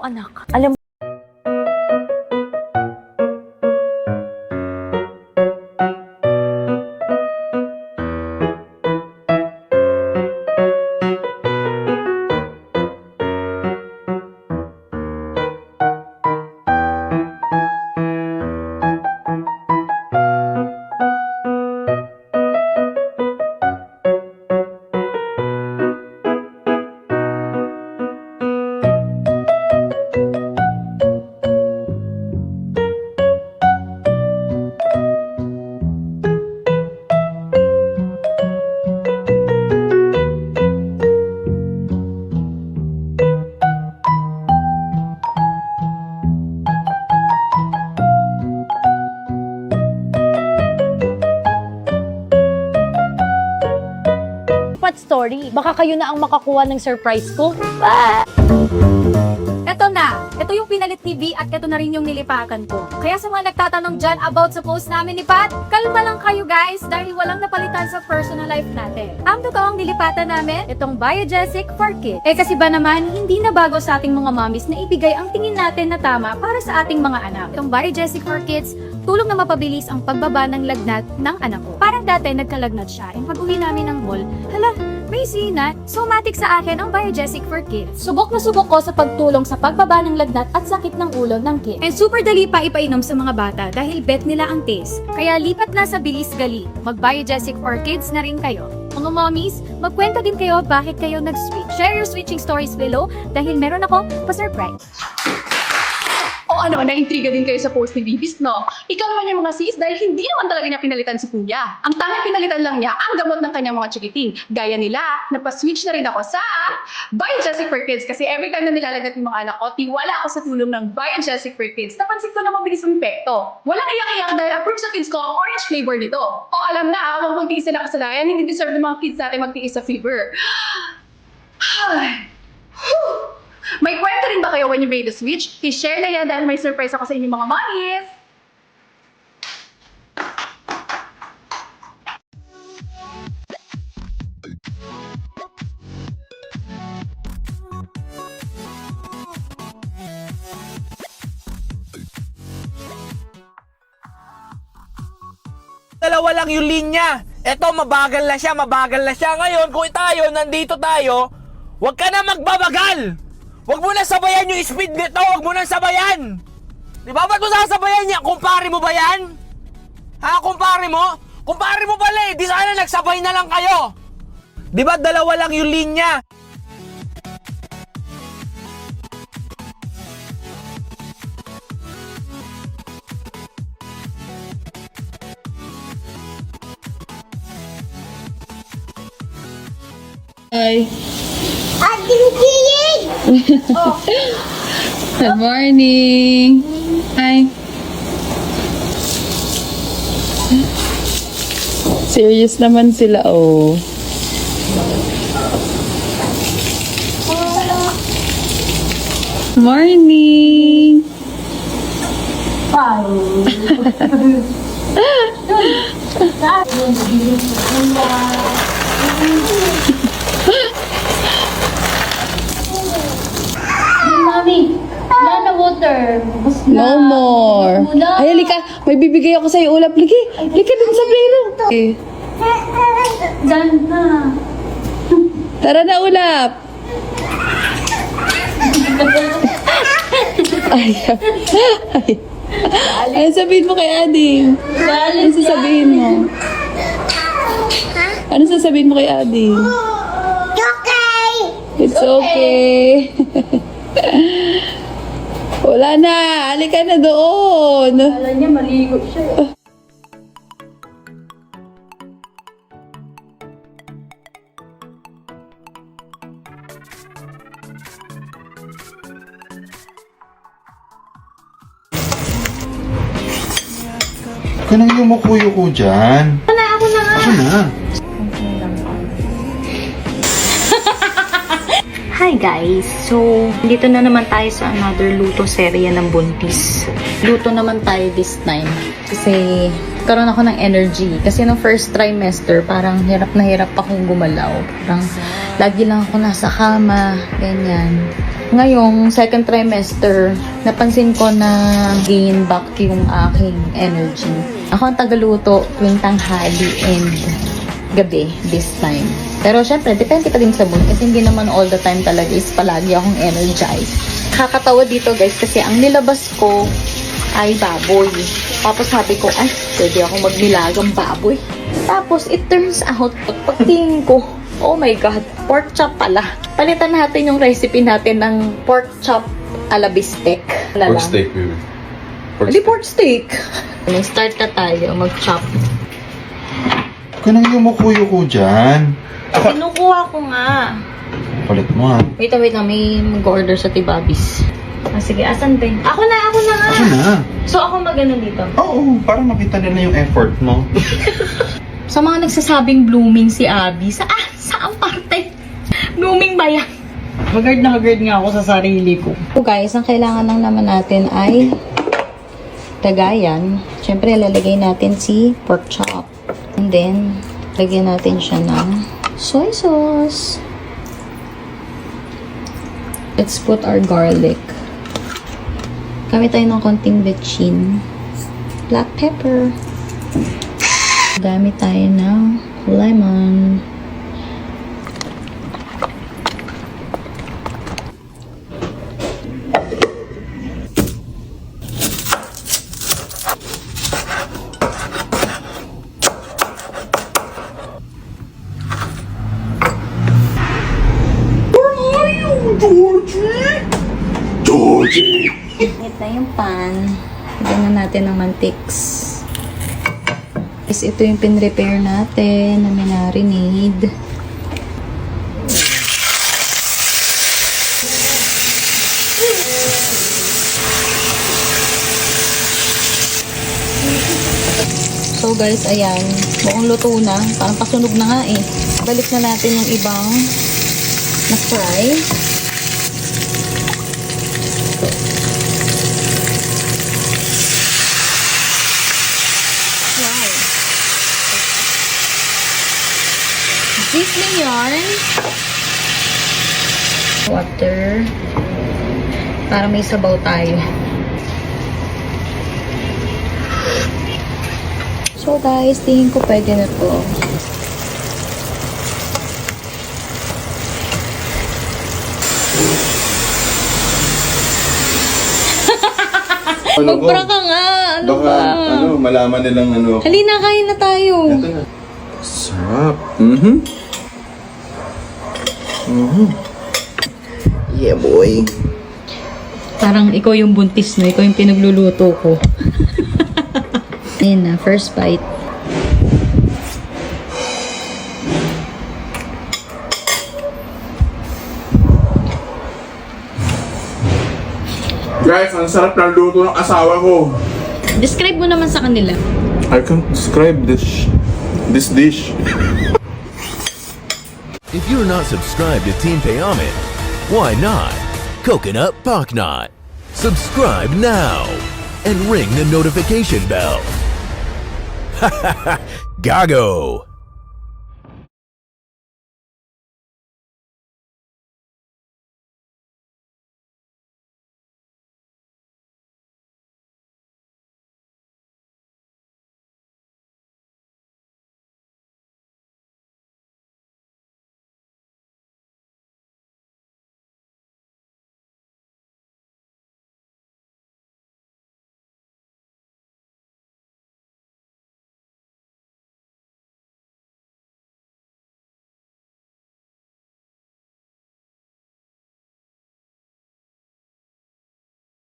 anak. Alam mo, what story? Baka kayo na ang makakuha ng surprise ko. Eto na! Ito yung pinalit TV at ito na rin yung nilipakan ko. Kaya sa mga nagtatanong dyan about sa post namin ni Pat, kalma lang kayo guys dahil walang napalitan sa personal life natin. Ang totoong nilipatan namin, itong Biogesic for Kids. Kasi ba naman, hindi na bago sa ating mga mommies na ibigay ang tingin natin na tama para sa ating mga anak. Itong Biogesic for Kids, tulong na mapabilis ang pagbaba ng lagnat ng anak ko. Parang dati nagkalagnat siya, and pag uwi namin ng mall, hala, may sinat. So, matik sa akin ang Biogesic for Kids. Subok na subok ko sa pagtulong sa pagbaba ng lagnat at sakit ng ulo ng kids. And super dali pa ipainom sa mga bata dahil bet nila ang taste. Kaya lipat na sa bilis gali. Mag-Biogesic for Kids na rin kayo. Mga mommies, magkwento din kayo bakit kayo nag-switch. Share your switching stories below dahil meron ako pa-surprise. O ano, na-intriga din kayo sa post ni Bibis, no? Ikaw naman yung mga sis dahil hindi naman talaga niya pinalitan si Kuya. Ang tanging pinalitan lang niya ang gamot ng kanyang mga chikiting. Gaya nila, napaswitch na rin ako sa Biogesic for Kids kasi every time na nilalagnat yung mga anak ko, tiwala ako sa tulong ng Biogesic for Kids. Napansin ko na mabilis ang epekto. Walang iyak-iyak dahil approved sa kids ko ang orange flavor nito. O alam na, huwag magtiis na kasalanan, hindi deserve ng mga kids natin magtiis sa fever. May kwento rin ba kayo when you made the switch? I-share na yan dahil may surprise ako sa inyong mga mommies. Dalawa lang yung linya. Eto, mabagal na siya. Ngayon, kung tayo, nandito tayo, huwag ka na magbabagal. Huwag mo na sabayan yung speed nito. Huwag mo na sabayan. Di ba? Ba't mo sasabayan niya? Kumpare mo ba yan? Ha? Kumpare mo? Kumpare mo pala eh. Di sana nagsabay na lang kayo. Di ba? Dalawa lang yung linya. Hi. Good morning. Hi. Serious naman sila, oh. Morning. Mami, wala na water. No more. Ay, halika. May bibigay ako sa'yo ulap. Halika dun sa plero. Okay. Diyan na. Tara na, ulap. Ay. Ano sabihin mo kay Ading? Ano sasabihin mo? Ano sasabihin mo kay Ading? It's okay. Wala na. Halika na doon. Alam niya, maligo siya. Huwag ka nang yumuko-yuko dyan. Ako na. Ako na. Hi guys! So, dito na naman tayo sa another luto serye ng buntis. Luto naman tayo this time. Kasi karoon ako ng energy. Kasi nung first trimester, parang hirap na hirap akong gumalaw. Parang lagi lang ako nasa kama, ganyan. ngayong second trimester, napansin ko na gain back yung aking energy. Ako ang tagaluto tuwing tanghali and gabi this time. Pero syempre, depende pa din sa mood kasi hindi naman all the time talaga is palagi akong energized. Kakatawa dito guys kasi ang nilabas ko ay baboy. Tapos sabi ko, ay, pwede ako magnilagang baboy. Tapos it turns out, pagtingin ko, oh my God, pork chop pala. Palitan natin yung recipe natin ng pork chop ala bistec. Pork steak, baby. Hindi pork steak. Start na tayo mag-chop. Huwag ka nang yumuko-yuko dyan. Kinukuha ko nga. Palit mo ha. Wait na, may mag-order sa Tibabis. Ah, sige, asan din? Ako na nga. Ako na. So, ako magano dito. Oo, para makita nila yung effort mo. Sa mga nagsasabing blooming si Abby, saan parte? Blooming ba yan? Haggard na haggard nga ako sa sarili ko. So guys, ang kailangan lang naman natin ay lagayan. Siyempre, lalagay natin si pork chop. And then, lagyan natin siya ng soy sauce. Let's put our garlic. Gamit tayo ng konting bechin. Black pepper. Gamit tayo ng lemon. Init na yung pan. Lagyan na natin ng mantiks. Guys, ito yung pin-repair natin na minarinade. So guys, ayan. Mukhang luto na. Parang pasunog na nga eh. Balik na natin yung ibang na-fry. Sizzling yarn. Water. Para may sabaw tayo. So guys, tingin ko pwede na to. Magbra ka nga! Ano ba? Malaman nilang ano. Halina, kain na tayo. Ito na. Sarap. Yeah, boy. Parang ikaw yung buntis, no? Ikaw yung pinagluluto ko. Ayun na, first bite. Guys, ang sarap ng luto ng asawa ko. Describe mo naman sa kanila. I can't describe this dish. If you're not subscribed to Team Payaman, why not? Coconut Paknot. Subscribe now and ring the notification bell. Gago!